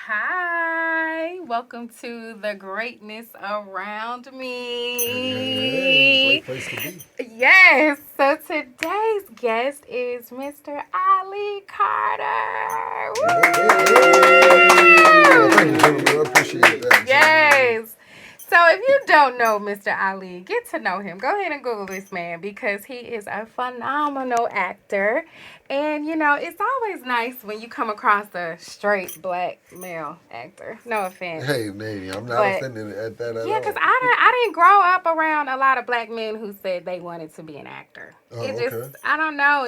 Hi, welcome to the greatness around Hey, me. great place to be. Yes, so today's guest is Mr. Ali Carter. Well, thank you, Woo! gentlemen. I appreciate that, gentlemen. Yes. So if you don't know Mr. Ali, get to know him. Go ahead and Google this man because he is a phenomenal actor. And it's always nice when you come across a straight black male actor. No offense. Hey, lady, I'm not But offended at that at yeah, because all. I didn't grow up around a lot of black men who said they wanted to be an actor. It Oh, just, okay. I don't know,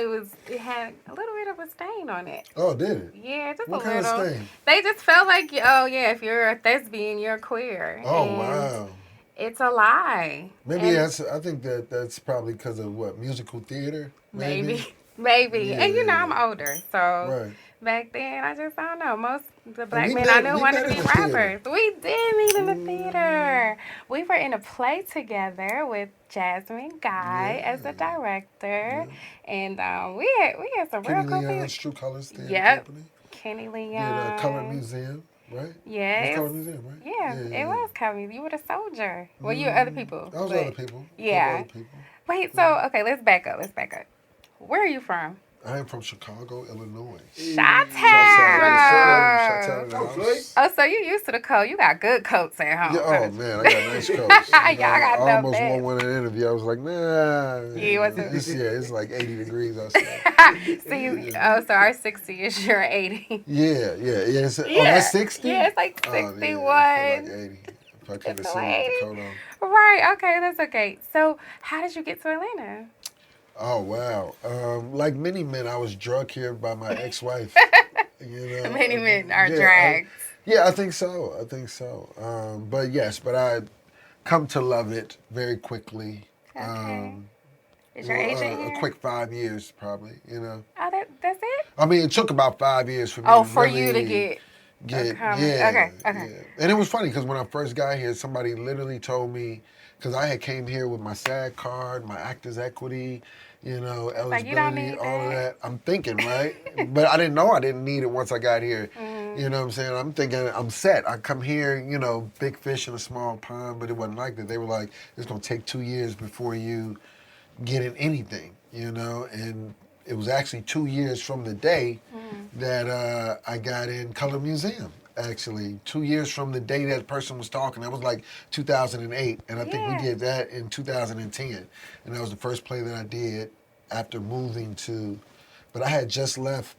it had a little bit of a stain on it. Oh, did it? Yeah, just a What kind of little. stain? They just felt like, oh yeah, if you're a thespian, you're queer, Oh, and wow. it's a lie. Maybe And I think that's probably because of what, musical theater, maybe? maybe, maybe, and I'm Yeah, older, so right. back then I just don't know. Most of the And black men I knew we wanted met to in be the theater. rappers. We did meet in the Mm, theater. We were in a play together with Jasmine yeah, Guy as a director, yeah. and we had some real Kenny cool people. Leon's True Colors Theater Yep, Company. Kenny Did Color Leon. Museum, right? It was Yes. Color Museum, right? Yeah, Yeah, it yeah, was coming. You were the soldier. Well, you were other hmm people, Those other but people. Those other yeah. people. Wait, Yeah. so okay, let's back up. Let's back up. Where are you from? I am from Chicago, Illinois. Shout out, yes sir. Shout Chi-town. out in the house. Oh, so you used to the cold. You got good coats at Yeah. home, Oh don't you? man, I got nice coats. Y'all I got the almost won best. one in an interview. I was like, nah. You wasn't. It's like 80 degrees outside. See, Yeah. oh, so our 60 is your 80. Yeah. Oh, that's Yeah, 60. yeah, it's like Oh yeah, I feel like 61. 80. If I It's keep it the sitting with the 80. coat on. Right, okay, that's okay. So, how did you get to Atlanta? Oh wow. Like many men, I was drug here by my ex-wife. You know. Many men are Yeah. dragged. Yeah, I think so. I think so. But yes, but I come to love it very quickly. Okay. Um, Is your agent a here? quick 5 years, probably. Oh, that's it? I mean, it took about 5 years for me Oh, to for you to really get a get. comedy. Yeah, Okay, okay. yeah. And it was funny because when I first got here, somebody literally told me because I had came here with my SAG card, my actors equity, Like, you don't eligibility, need all of that. that. I'm thinking, right? But I didn't know I didn't need it once I got here. Mm, You know what I'm saying? I'm thinking I'm set. I come here, big fish in a small pond, but it wasn't like that. They were like, it's gonna take 2 years before you get in anything, and it was actually 2 years from the day mm. that I got in Color Museum. Actually, 2 years from the day that person was talking, that was like 2008, and I think we Yeah. did that in 2010, and that was the first play that I did after moving to. But I had just left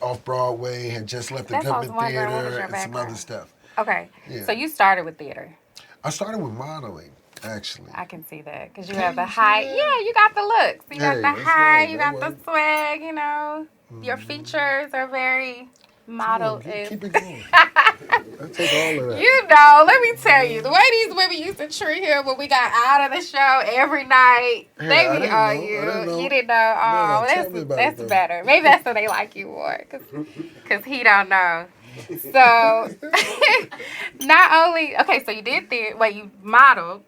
off Broadway, had just left the That's what I was Goodman wondering. What was Theater your and some other background? stuff. Okay, Yeah, so you started with theater. I started with modeling actually. I can see that because you Can have the you see height. that? Yeah, you got the looks. You got Hey, the that's height. right. You That got the worked. swag. Your Mm-hmm. features are very Come on, model. keep it going. I take all of that. Let me You tell you, the know? way these women used to treat him when we got out of the show every night, Hey, they I be didn't on know. I didn't you. You know. didn't know. No, Oh, tell me about it that's though. better. Maybe that's why they like you more, cause he don't know. So, not only okay, so you did theater. Wait, you modeled.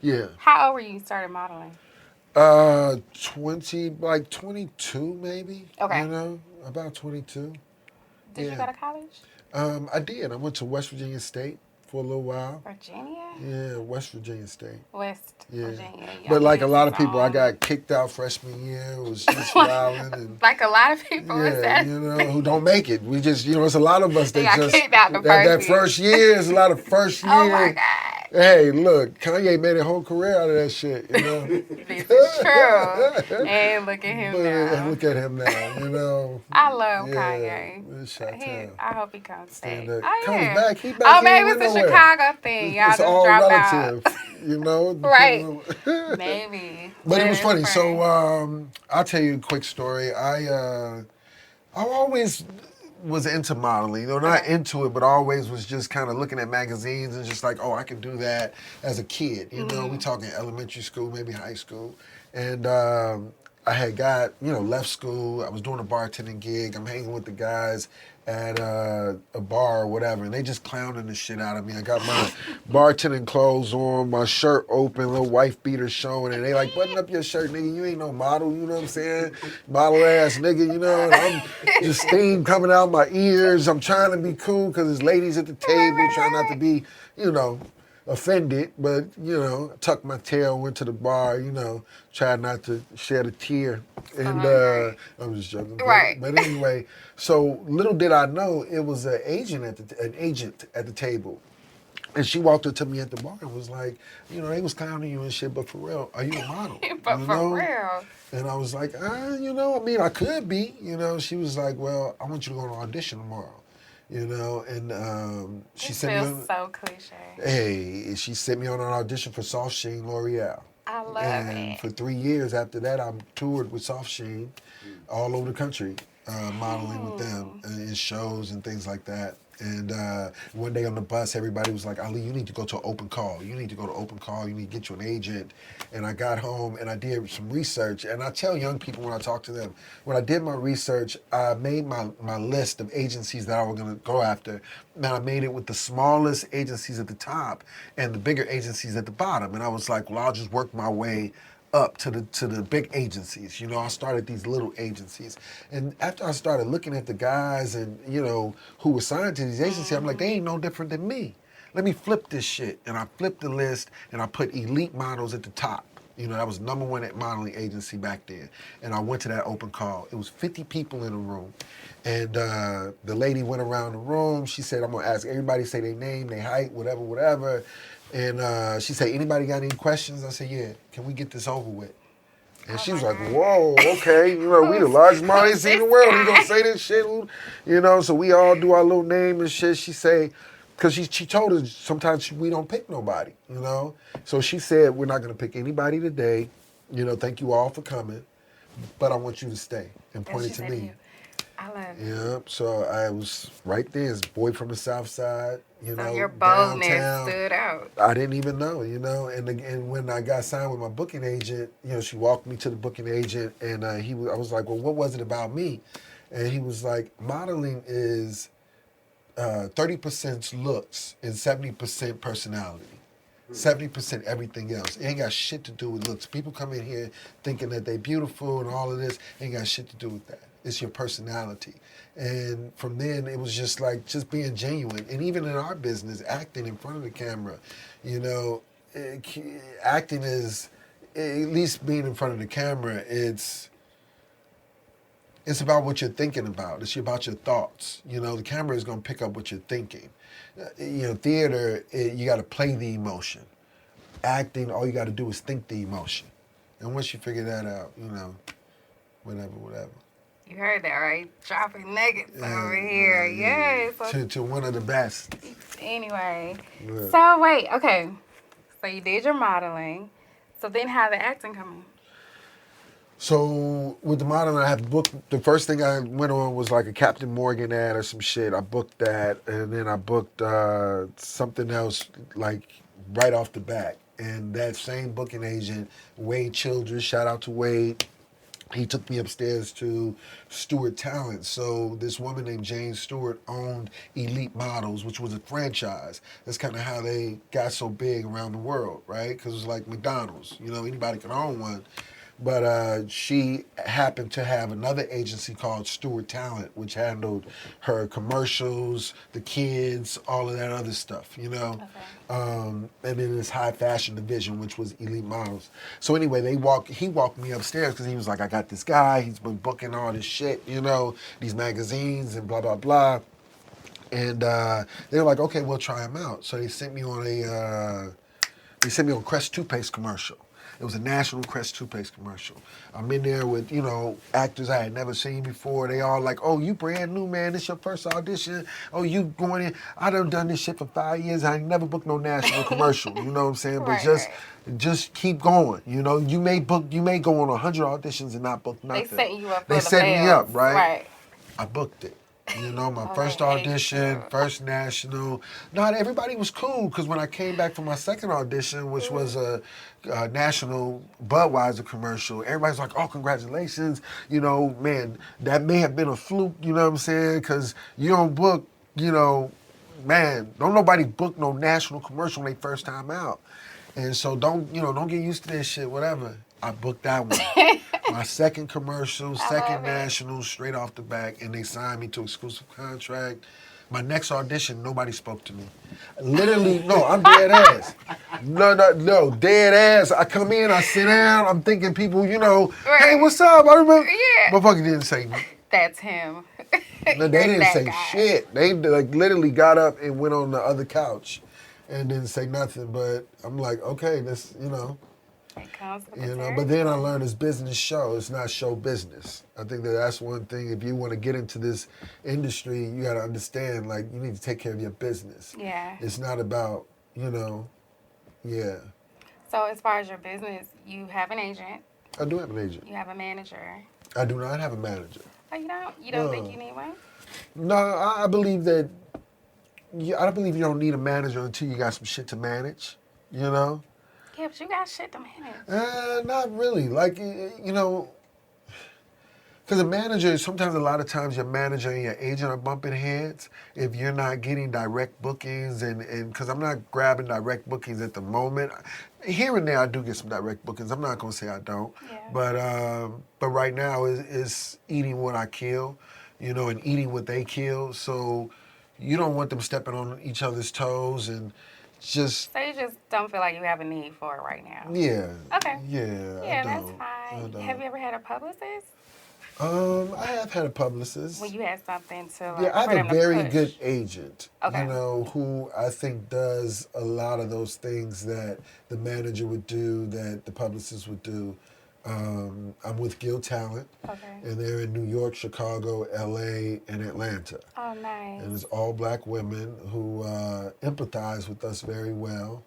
Yeah. How old were you started modeling? 20, like 22 maybe. Okay. About 22. Did you Yeah. go to college? I did. I went to West Virginia State for a little while. Virginia? Yeah, West Virginia State. West Yeah. Virginia. But Okay, like a this lot is of people, I all. got kicked out freshman year. It was just wilding and Like a lot of people, is yeah, that? who don't make it. We just, it's a lot of us They that got just kicked out the that first year. first year is a lot of first Oh my year. God. Hey, look, Kanye made a whole career out of that shit, This is true. And look at him But now. look at him now. I love Yeah, Kanye. it's shot town. I hope he comes back. Stand up. Oh Comes yeah. back, he back, Oh, he ain't maybe went it's a nowhere. Chicago thing. Y'all It's just all drop relative, out. you know. Right. depending Maybe. But it But was it's funny. So funny. I'll tell you a quick story. I always was into modeling, not Okay. into it, but always was just kind of looking at magazines and just like, oh, I can do that as a kid. We Mm-hmm. talking elementary school, maybe high school, and I had got, left school. I was doing a bartending gig. I'm hanging with the guys at a bar or whatever, and they just clowning the shit out of me. I got my bartending clothes on, my shirt open, little wife beater showing, and they like, button up your shirt, nigga. You ain't no model, you know what I'm saying? Model ass nigga, and I'm just steam coming out my ears. I'm trying to be cool because there's ladies at the table, trying not to be, offended, but tucked my tail, went to the bar, tried not to shed a tear, and I'm just joking. Right. But anyway, so little did I know it was an agent at the table, and she walked up to me at the bar and was like, they was clowning you and shit, but for real, are you a model? But for real. And I was like, I could be, She was like, well, I want you to go on an audition tomorrow. And she sent me on. So cliche. Hey, she sent me on an audition for Soft Sheen L'Oreal. I love it. And for 3 years after that, I toured with Soft Sheen all over the country, modeling with them in shows and things like that. And one day on the bus, everybody was like, Ali, you need to go to an open call. You need to go to open call. You need to get you an agent. And I got home and I did some research. And I tell young people when I talk to them, when I did my research, I made my list of agencies that I was going to go after. And I made it with the smallest agencies at the top and the bigger agencies at the bottom. And I was like, well, I'll just work my way up to the big agencies. I started these little agencies. And after I started looking at the guys and, who were signed to these agencies, I'm like, they ain't no different than me. Let me flip this shit. And I flipped the list and I put elite models at the top. That was #1 at modeling agency back then. And I went to that open call. It was 50 people in the room. And the lady went around the room. She said, I'm going to ask everybody, say their name, their height, whatever. And she said, anybody got any questions? I said, yeah, can we get this over with? And she was like, whoa, okay, we the largest model agency in the world. You gonna say this shit? So we all do our little name and shit. She say, because she told us sometimes we don't pick nobody, So she said, we're not gonna pick anybody today. Thank you all for coming, but I want you to stay, and pointed to me. I love it. Yeah, so I was right there, this boy from the South Side, so your boldness downtown. Stood out. I didn't even know, and when I got signed with my booking agent, she walked me to the booking agent, and I was like, well, what was it about me? And he was like, modeling is 30% looks and 70% personality. 70% everything else. It ain't got shit to do with looks. People come in here thinking that they beautiful and all of this. Ain't got shit to do with that. It's your personality. And from then, it was just like, just being genuine. And even in our business, acting in front of the camera, acting is, at least being in front of the camera, it's about what you're thinking about. It's about your thoughts. The camera is going to pick up what you're thinking. Theater, you got to play the emotion. Acting, all you got to do is think the emotion. And once you figure that out, whatever. You heard that, right? Dropping nuggets over here. Yes. To one of the best. Anyway. Yeah. So, wait. Okay. So, you did your modeling. So, then how the acting come in? So, with the modeling, I had booked, the first thing I went on was like a Captain Morgan ad or some shit. I booked that. And then I booked something else, like, right off the bat. And that same booking agent, Wade Childress, shout out to Wade, he took me upstairs to Stewart Talent. So this woman named Jane Stewart owned Elite Models, which was a franchise. That's kind of how they got so big around the world, right? Because it was like McDonald's. Anybody can own one. But she happened to have another agency called Stewart Talent, which handled her commercials, the kids, all of that other stuff, Okay. And then this high fashion division, which was Elite Models. So anyway, he walked me upstairs because he was like, I got this guy, he's been booking all this shit, these magazines and blah, blah, blah. And they were like, okay, we'll try him out. So they sent me on a Crest toothpaste commercial. It was a national Crest toothpaste commercial. I'm in there with, actors I had never seen before. They all like, oh, you brand new, man. This your first audition. Oh, you going in. I done this shit for 5 years. I ain't never booked no national commercial. You know what I'm saying? But just keep going. You may go on 100 auditions and not book nothing. They setting you up for They the set me fails. up, right? I booked it. You know, my Oh, first they hate audition, you. first national. Not everybody was cool because when I came back for my second audition, which was a national Budweiser commercial, everybody's like, "Oh, congratulations!" You know, man, that may have been a fluke. You know what I'm saying? Because you don't book, you know, man, don't nobody book no national commercial when they first time out. And so don't get used to this shit, whatever. I booked that one. My second commercial, I second love it. national, straight off the back, and they signed me to exclusive contract. My next audition, nobody spoke to me. Literally, no, I'm dead ass. No, dead ass. I come in, I sit down, I'm thinking people, hey, Right. what's up? I remember. Yeah. Motherfucker didn't say nothing. That's him. No, they You're didn't that say guy. shit. They like literally got up and went on the other couch and didn't say nothing. But I'm like, okay, this, It comes with the But then I territory. learned it's business show. It's not show business. I think that's one thing. If you want to get into this industry, you got to understand, like, you need to take care of your business. Yeah. It's not about, yeah. So as far as your business, you have an agent, I do have an agent. you have a manager. I do not have a manager. Oh, you don't? You don't think No. you need one? No, I believe that, I don't believe you don't need a manager until you got some shit to manage, Yeah, but you got shit to manage. Not really. Like, because a manager, sometimes a lot of times your manager and your agent are bumping heads if you're not getting direct bookings and because I'm not grabbing direct bookings at the moment. Here and there I do get some direct bookings. I'm not going to say I don't. Yeah. But right now is eating what I kill, and eating what they kill. So you don't want them stepping on each other's toes and just, So you just don't feel like you have a need for it right now? yeah. Okay. Yeah, Yeah, I that's don't. fine. I don't. Have you ever had a publicist? I have had a publicist. When you had something to like Yeah, I have for a them to very push. good agent, Okay. who I think does a lot of those things that the manager would do, that the publicist would do. I'm with Guild Talent, Okay. and they're in New York, Chicago, LA, and Atlanta. Oh, nice. And it's all black women who empathize with us very well.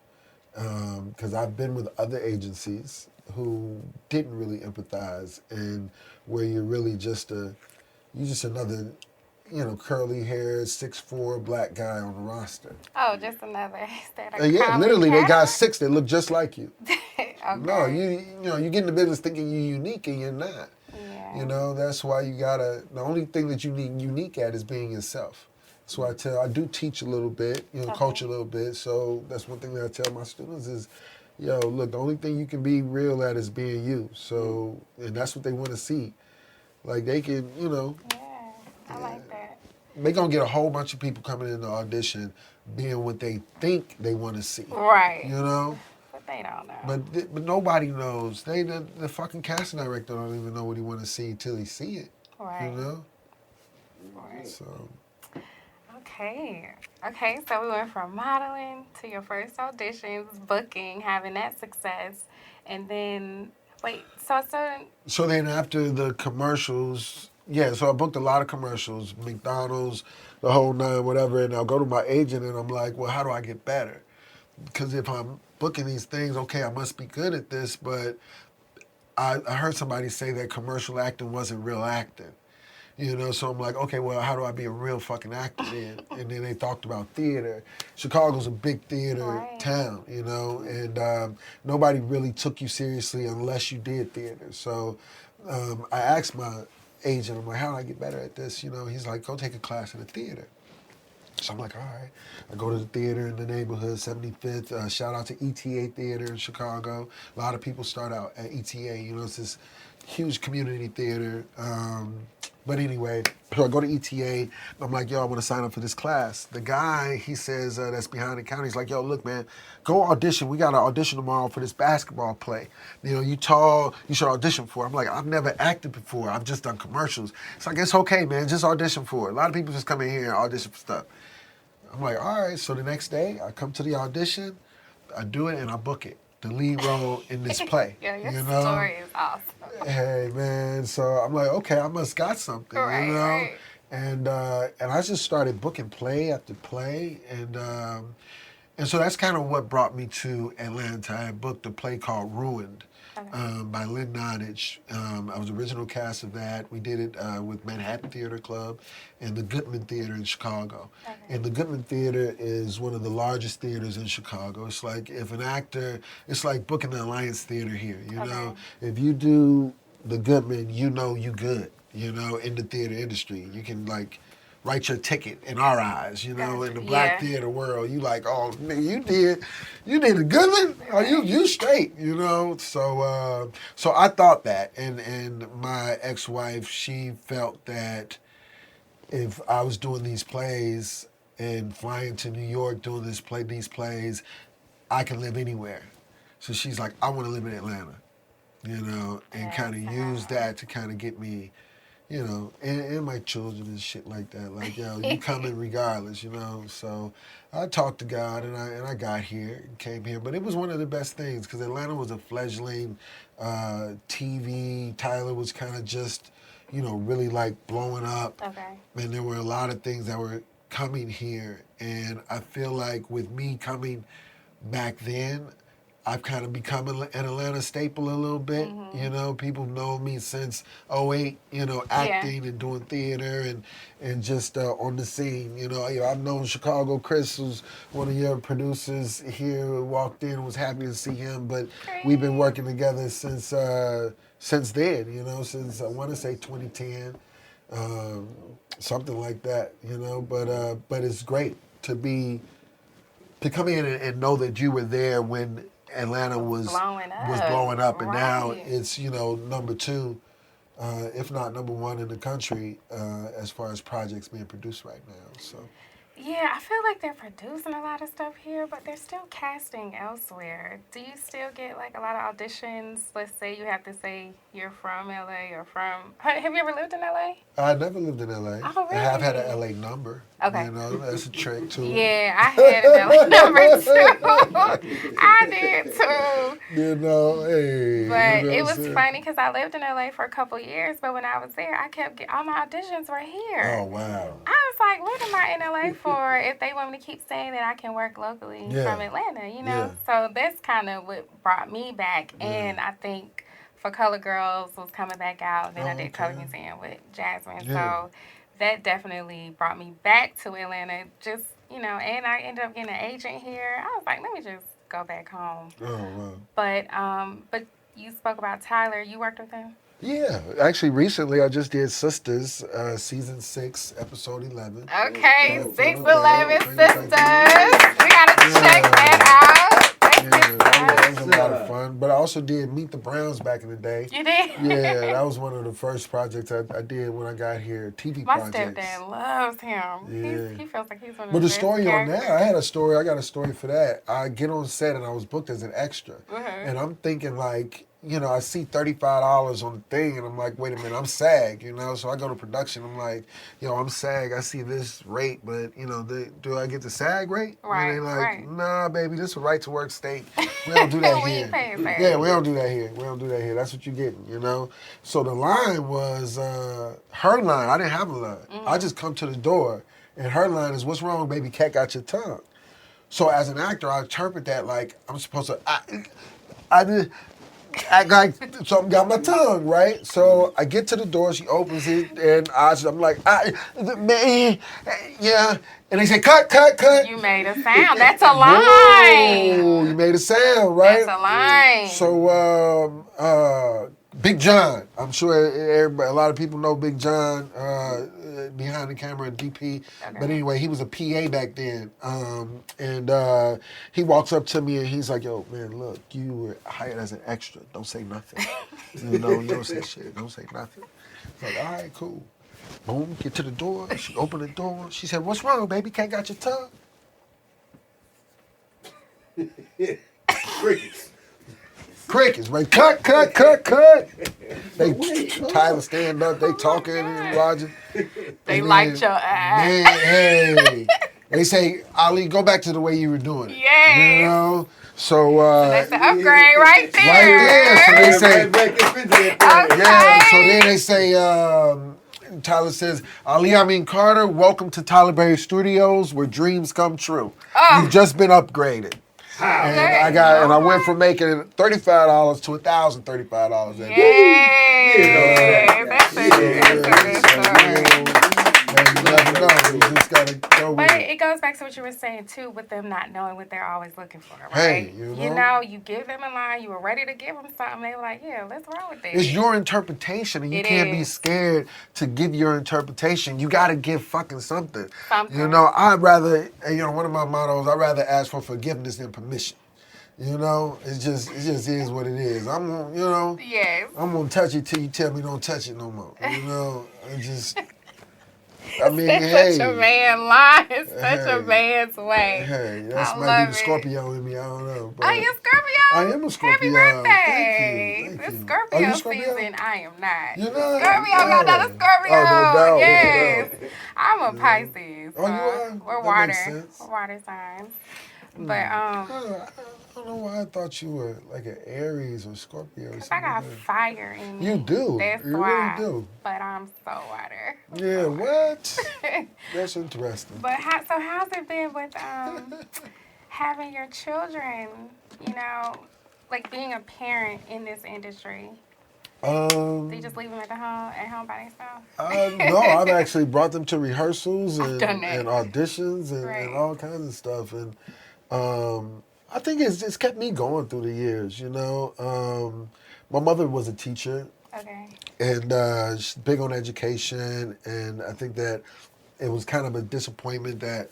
Because I've been with other agencies who didn't really empathize, and where you're really you're just another, curly haired, 6'4" black guy on the roster. Oh, just another instead of Yeah, common literally, they got cat? 6 that look just like you. Okay. No, you get in the business thinking you're unique and you're not. Yeah. That's why the only thing that you need unique at is being yourself. That's why I do teach a little bit, coach a little bit. So that's one thing that I tell my students is, look, the only thing you can be real at is being you. So, and that's what they want to see. Like they can, Yeah. I like that. they gonna get a whole bunch of people coming in the audition being what they think they want to see. Right. But they don't know. But nobody knows. The fucking casting director don't even know what he want to see till he see it. Right. Right. So. Okay. Okay, so we went from modeling to your first auditions, booking, having that success, and then wait, So then after the commercials, so I booked a lot of commercials, McDonald's, the whole nine, whatever, and I'll go to my agent and I'm like, well, how do I get better? Because if I'm booking these things, okay, I must be good at this, but I heard somebody say that commercial acting wasn't real acting. So I'm like, okay, well, how do I be a real fucking actor then? And then they talked about theater. Chicago's a big theater town, and nobody really took you seriously unless you did theater. So I asked my agent, I'm like, how do I get better at this? He's like, go take a class in the theater. So I'm like, all right. I go to the theater in the neighborhood, 75th. Shout out to ETA Theater in Chicago. A lot of people start out at ETA. It's this huge community theater. But anyway, so I go to ETA. I'm like, yo, I want to sign up for this class. The guy, he says, that's behind the counter. He's like, yo, look, man, go audition. We got to audition tomorrow for this basketball play. You tall, you should audition for it. I'm like, I've never acted before. I've just done commercials. It's like, it's okay, man. Just audition for it. A lot of people just come in here and audition for stuff. I'm like, all right. So the next day, I come to the audition, I do it, and I book it. The lead role in this play. Yeah, your story is awesome. Hey, man. So I'm like, okay, I must got something, Right. And I just started booking play after play, and so that's kind of what brought me to Atlanta. I had booked a play called Ruined, by Lynn Nottage. I was original cast of that. We did it with Manhattan Theater Club and the Goodman Theater in Chicago. Okay. And the Goodman Theater is one of the largest theaters in Chicago. It's like if an actor, it's like booking the Alliance Theater here. You know, if you do the Goodman, you know you good. You know, in the theater industry, you can like write your ticket in our eyes, you know, in the black theater world. You like, oh, nigga, you did a good one? Oh, you straight, you know? So so I thought that, and my ex-wife, she felt that if I was doing these plays and flying to New York doing these plays, I can live anywhere. So she's like, I want to live in Atlanta, you know, and kind of use that to kind of get me, you know, and my children and shit like that. Like, yo, you coming regardless, you know. So I talked to God, and I got here and came here. But it was one of the best things because Atlanta was a fledgling TV. Tyler was kind of just, you know, really like blowing up. Okay. And there were a lot of things that were coming here. And I feel like with me coming back then, I've kind of become an Atlanta staple a little bit. You know, people know me since '08, you know, acting and doing theater and just on the scene. You know, I've known Chicago Chris, who's one of your producers here, walked in, was happy to see him. But we've been working together since then, you know, since I want to say 2010, something like that, you know. But it's great to come in and know that you were there when Atlanta was blowing up, and now it's, you know, number 2, if not number 1 in the country as far as projects being produced right now. So. Yeah, I feel like they're producing a lot of stuff here, but they're still casting elsewhere. Do you still get like a lot of auditions? Let's say you have to say you're from LA or from. Have you ever lived in LA? I never lived in LA. Oh, really? I have had an LA number. Okay. You know, that's a trick too. Yeah, I had an LA number too. I did too. You know, hey. But you know it was funny because I lived in LA for a couple years, but when I was there, I kept all my auditions were here. Oh, wow. I was like, what am I in LA for if they want me to keep saying that I can work locally from Atlanta, you know? So that's kind of what brought me back. And I think For Color Girls was coming back out. Then I did Color Museum with Jasmine. So that definitely brought me back to Atlanta. Just, you know, and I ended up getting an agent here. I was like, let me just go back home. Oh, wow. But you spoke about Tyler. You worked with him? Yeah, actually, recently I just did Sisters, season 6, episode 11. Okay, 6'11" Sisters. We gotta check that out. That was a lot of fun. But I also did Meet the Browns back in the day. You did? Yeah, that was one of the first projects I did when I got here. TV My projects. stepdad loves him. Yeah. He feels like he's one of But the best story characters. on that, I got a story for that. I get on set and I was booked as an extra. And I'm thinking like, you know, I see $35 on the thing, and I'm like, wait a minute, I'm SAG, you know? So I go to production, I'm like, yo, I'm SAG, I see this rate, but, you know, do I get the SAG rate? Right, and they like, right. nah, baby, this is a right to work state. We don't do that We here. ain't paying for it. Yeah, we don't do that here. We don't do that here. That's what you're getting, you know? So the line was her line. I didn't have a line. I just come to the door, and her line is, what's wrong, baby? Cat got your tongue. So as an actor, I interpret that like I'm supposed to, I did act like something got my tongue, right? So I get to the door, she opens it, and I'm like, man, yeah. And they say, cut. You made a sound. That's a line. Whoa, you made a sound, right? That's a line. So, Big John, I'm sure everybody, a lot of people know Big John behind the camera and DP. Okay. But anyway, he was a PA back then. And he walks up to me and he's like, yo, man, look, you were hired as an extra. Don't say nothing. You know, you don't say shit. Don't say nothing. I'm like, all right, cool. Boom, get to the door. She opened the door. She said, what's wrong, baby? Can't got your tongue? Crickets, right? Cut. Tyler stand up, they talking and Roger. They liked your ass. Man, hey. They say, Ali, go back to the way you were doing it. Yeah. You know? So that's the upgrade right there. Right there. So they say, okay. Yeah, so then they say, Tyler says, Ali Amin Carter, welcome to Tyler Berry Studios where dreams come true. You've just been upgraded. And I went from making $35 to $1,035 that day. Yeah, that's a good story. You never know. You just gotta go with But it. it goes back to what you were saying too, with them not knowing what they're always looking for, right? Hey, you know? You give them a line, you were ready to give them something, they were like, yeah, let's roll with this. It's your interpretation, and you can't be scared to give your interpretation. You gotta give fucking something. You know, I'd rather, one of my mottos, I'd rather ask for forgiveness than permission. You know, it just is what it is. I'm gonna, Yes. I'm gonna touch it till you tell me don't touch it no more. You know, I mean, That's such a man line. It's such a man's way. Hey, that might be the Scorpio in me. I don't know. But you Scorpio? I am a Scorpio. Happy Thank birthday. you. It's Scorpio Scorpio season. I am not. You're not? Scorpio, I'm not a Scorpio. Oh, no doubt. Yes. No doubt. I'm a Pisces. Oh, you are? We're That water. makes sense. We're water signs. But I don't know why I thought you were like an Aries or Scorpio or something. I got like that. fire in me. You do. That's you why. really do. But I'm so water. Yeah, what? That's interesting. But how's it been with having your children? You know, like being a parent in this industry. Do you just leave them at home by themselves? No, I've actually brought them to rehearsals and auditions and all kinds of stuff. And I think it's kept me going through the years, you know. My mother was a teacher. Okay. And she's big on education. And I think that it was kind of a disappointment that,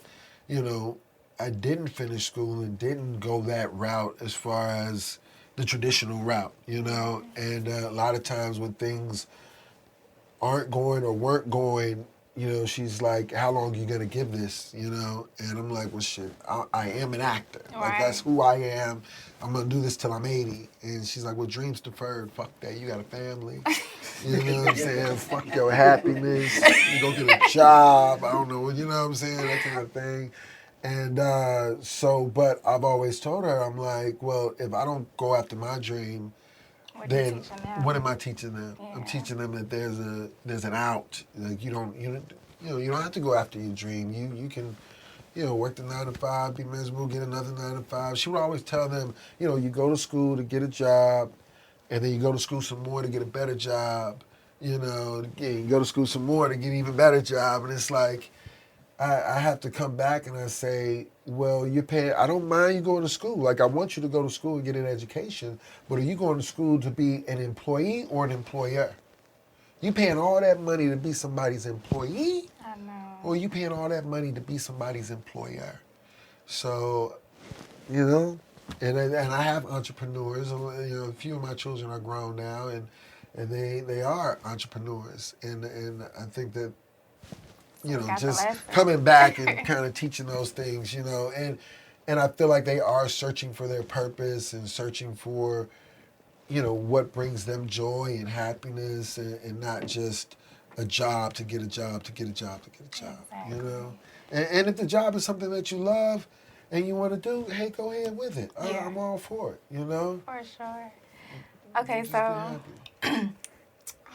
you know, I didn't finish school and didn't go that route as far as the traditional route, you know. And a lot of times when things aren't going or weren't going, you know, she's like, how long are you going to give this, you know? And I'm like, well, shit, I am an actor. Right. Like, that's who I am. I'm going to do this till I'm 80. And she's like, well, dreams deferred. Fuck that. You got a family. You know what I'm saying? Fuck your happiness. You go get a job. I don't know. You know what I'm saying? That kind of thing. And but I've always told her, I'm like, well, if I don't go after my dream, then what am I teaching them? Yeah. I'm teaching them that there's an out. Like you don't have to go after your dream. You can, work the 9 to 5, be miserable, get another 9 to 5. She would always tell them, you go to school to get a job, and then you go to school some more to get a better job. You go to school some more to get an even better job, and it's like, I have to come back and I say, well, you're paying, I don't mind you going to school. Like, I want you to go to school and get an education, but are you going to school to be an employee or an employer? You paying all that money to be somebody's employee? I know. Or are you paying all that money to be somebody's employer? So, and I have entrepreneurs. A few of my children are grown now, and they are entrepreneurs. And I think that, just coming back and kind of teaching those things, and I feel like they are searching for their purpose and searching for, what brings them joy and happiness and not just a job to get a job to get a job to get a job, Exactly. And if the job is something that you love and you want to do, hey, go ahead with it. I'm all for it, For sure. Okay, so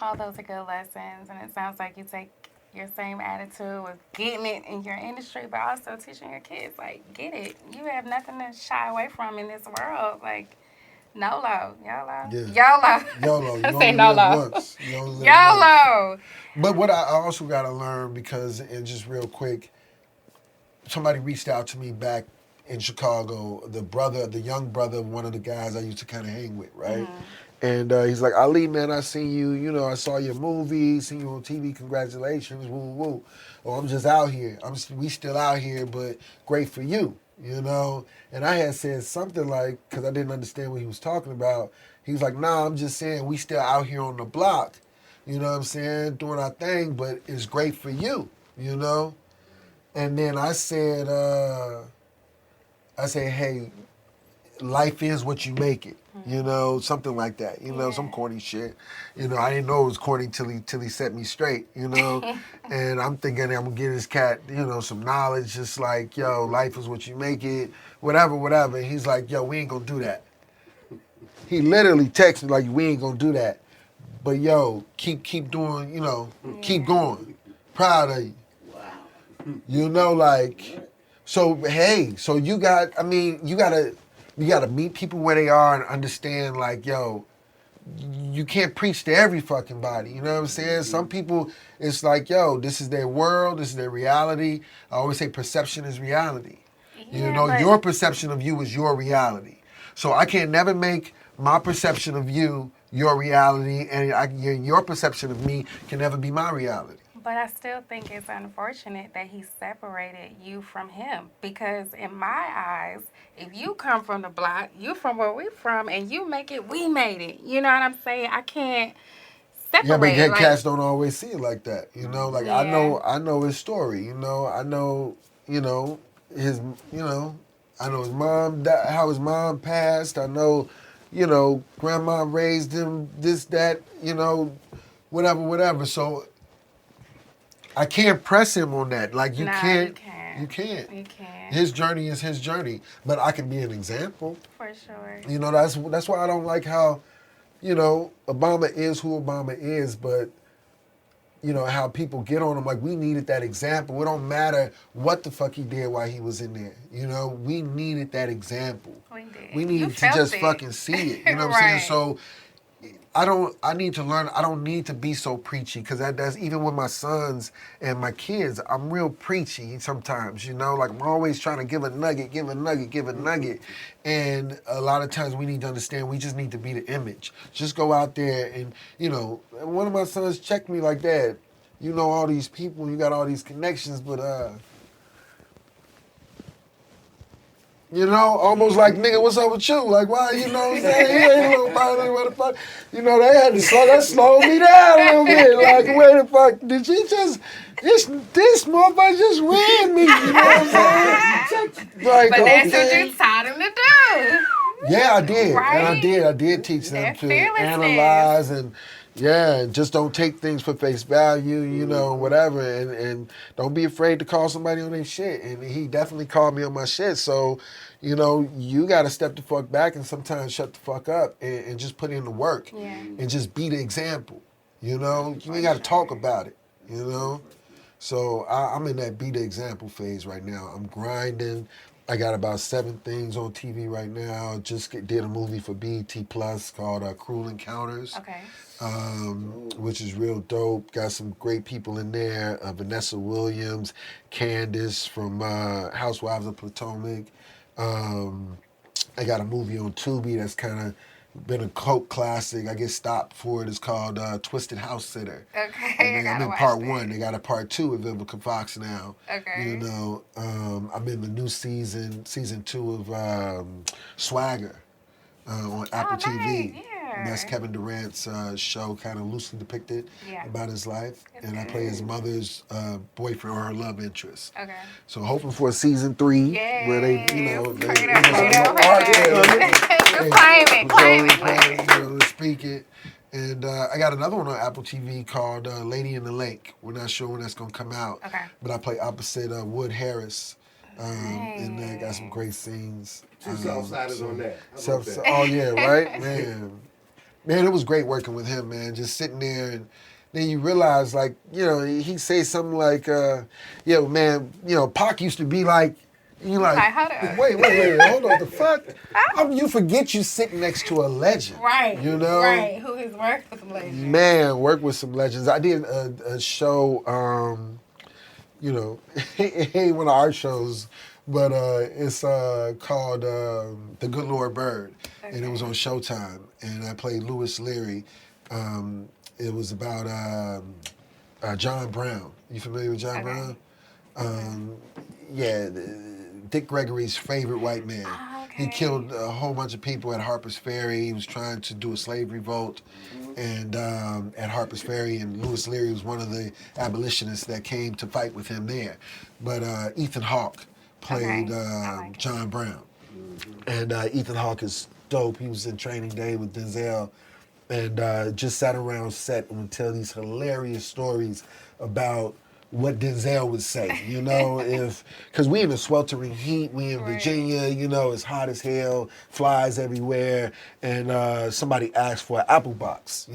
all those are good lessons, and it sounds like you take your same attitude with getting it in your industry, but also teaching your kids, like, get it. You have nothing to shy away from in this world. Like, YOLO. Yeah. YOLO. YOLO. You I only say live YOLO. once. You only live YOLO. once. But what I also got to learn, because, and just real quick, somebody reached out to me back in Chicago, the young brother of one of the guys I used to kind of hang with, right? Mm-hmm. And he's like, Ali, man, I seen you, I saw your movie, seen you on TV, congratulations, woo, woo. Oh, I'm just out here. We still out here, but great for you, And I had said something like, because I didn't understand what he was talking about, he was like, nah, I'm just saying we still out here on the block, you know what I'm saying, doing our thing, but it's great for you, And then I said, hey, life is what you make it, something like that, some corny shit. I didn't know it was corny till he set me straight, and I'm thinking I'm gonna give this cat, some knowledge, just like, yo, life is what you make it, whatever. And he's like, yo, we ain't gonna do that. He literally texted me like, we ain't gonna do that. But yo, keep doing, keep going. Proud of you. Wow. So hey, so you gotta You got to meet people where they are and understand, like, yo, you can't preach to every fucking body. You know what I'm saying? Some people, it's like, yo, this is their world, this is their reality. I always say perception is reality. You know, your perception of you is your reality. So I can't never make my perception of you your reality, and your perception of me can never be my reality. But I still think it's unfortunate that he separated you from him. Because in my eyes, if you come from the block, you from where we from, and you make it, we made it. You know what I'm saying? I can't Yeah, but separate. cats don't always see it like that. You know, like Yeah. I know his story. You know, I know, his, I know his mom, how his mom passed. I know, grandma raised him, this, that, whatever. So I can't press him on that. Like, you can't. You can't. You can't. His journey is his journey. But I can be an example. For sure. You know, that's why I don't like how, Obama is who Obama is, but, how people get on him. Like, we needed that example. It don't matter what the fuck he did while he was in there. We needed that example. We did. We needed to just fucking see it. You know what I'm saying? So I need to learn. I don't need to be so preachy, because that's even with my sons and my kids. I'm real preachy sometimes, like I'm always trying to give a nugget. And a lot of times we need to understand we just need to be the image. Just go out there and, one of my sons checked me like, Dad, you know all these people, you got all these connections, but almost like, nigga, what's up with you? Like, why, what I'm saying? He ain't nobody, what the fuck? They had to slow me down a little bit. Like, wait the fuck, did you just, this motherfucker just ran me, you know what I'm saying? Like, but that's what you taught him to do. Yeah, I did. Right? And I did teach them to analyze and, just don't take things for face value, whatever. And don't be afraid to call somebody on their shit. And he definitely called me on my shit. So, you got to step the fuck back and sometimes shut the fuck up and just put in the work. Yeah. And just be the example. You ain't got to talk about it, So I'm in that be the example phase right now. I'm grinding. I got about 7 things on TV right now. Just did a movie for BET Plus called Cruel Encounters. Okay. Which is real dope. Got some great people in there. Vanessa Williams, Candace from Housewives of Potomac. I got a movie on Tubi that's kind of been a cult classic. I get stopped for it. It's called Twisted House Sitter. Okay, And I'm in part 1. They got a part 2 of Vivica Fox now. Okay. I'm in the new season 2 of Swagger on Apple TV. Yeah. And that's Kevin Durant's show, kind of loosely depicted about his life. And I play his mother's boyfriend or her love interest. Okay. So hoping for a season 3 where they, speak it. And I got another one on Apple TV called Lady in the Lake. We're not sure when that's going to come out. Okay. But I play opposite Wood Harris. And they got some great scenes. 2 Southsiders on that. Oh, yeah, right? Man, it was great working with him, man. Just sitting there, and then you realize, like, he'd say something like, man, Pac used to be like, you're like, wait, hold on, the fuck? You forget you sitting next to a legend. Right. Right, who has worked with some legends. Man, worked with some legends. I did a show, it ain't one of our shows, but it's called The Good Lord Bird, and it was on Showtime, and I played Louis Leary. It was about John Brown. You familiar with John Brown? Dick Gregory's favorite white man. He killed a whole bunch of people at Harper's Ferry. He was trying to do a slave revolt and at Harper's Ferry, and Louis Leary was one of the abolitionists that came to fight with him there. But Ethan Hawke played John Brown. And Ethan Hawke is dope. He was in Training Day with Denzel and just sat around set and would tell these hilarious stories about what Denzel would say, because we in the sweltering heat, we in Virginia, it's hot as hell, flies everywhere, and somebody asked for an apple box,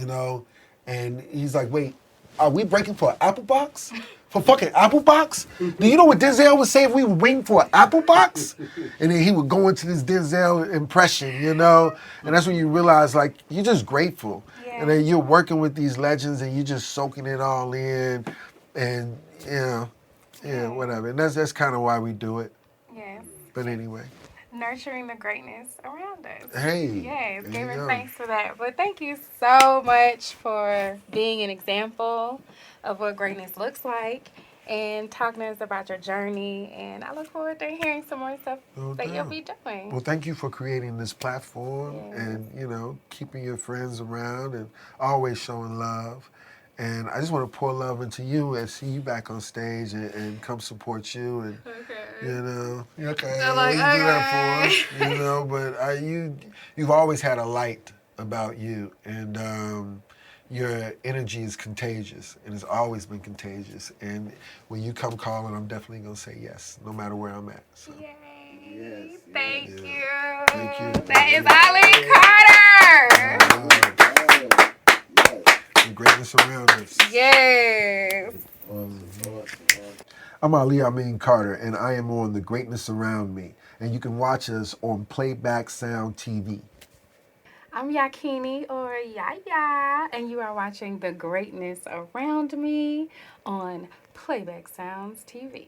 and he's like, wait, Are we breaking for an apple box? For fucking apple box? Do you know what Denzel would say if we were waiting for an apple box? And then he would go into this Denzel impression, you know? And that's when you realize, like, you're just grateful. Yeah. And then you're working with these legends and you're just soaking it all in. And, you know, yeah, whatever. And that's kind of why we do it. Yes. But anyway. Nurturing the greatness around us. Hey. Yes, there you giving go. thanks for that. But thank you so much for being an example of what greatness looks like and talking to us about your journey. And I look forward to hearing some more stuff No that you'll doubt. be doing. Well, thank you for creating this platform Yes. and, you know, keeping your friends around and always showing love. And I just want to pour love into you and see you back on stage and come support you. And, Okay. you know, okay, I'm like, you do that okay. for us, you know, but you've always had a light about you. And your energy is contagious and it's always been contagious. And when you come calling, I'm definitely going to say yes, no matter where I'm at. So. Yay. Yes, Thank yes. you. Thank you. That is Ali Carter. The greatness around us. Yes. I'm Ali Amin Carter, and I am on The Greatness Around Me. And you can watch us on Playback Sound TV. I'm Yakini or Yaya, and you are watching The Greatness Around Me on Playback Sounds TV.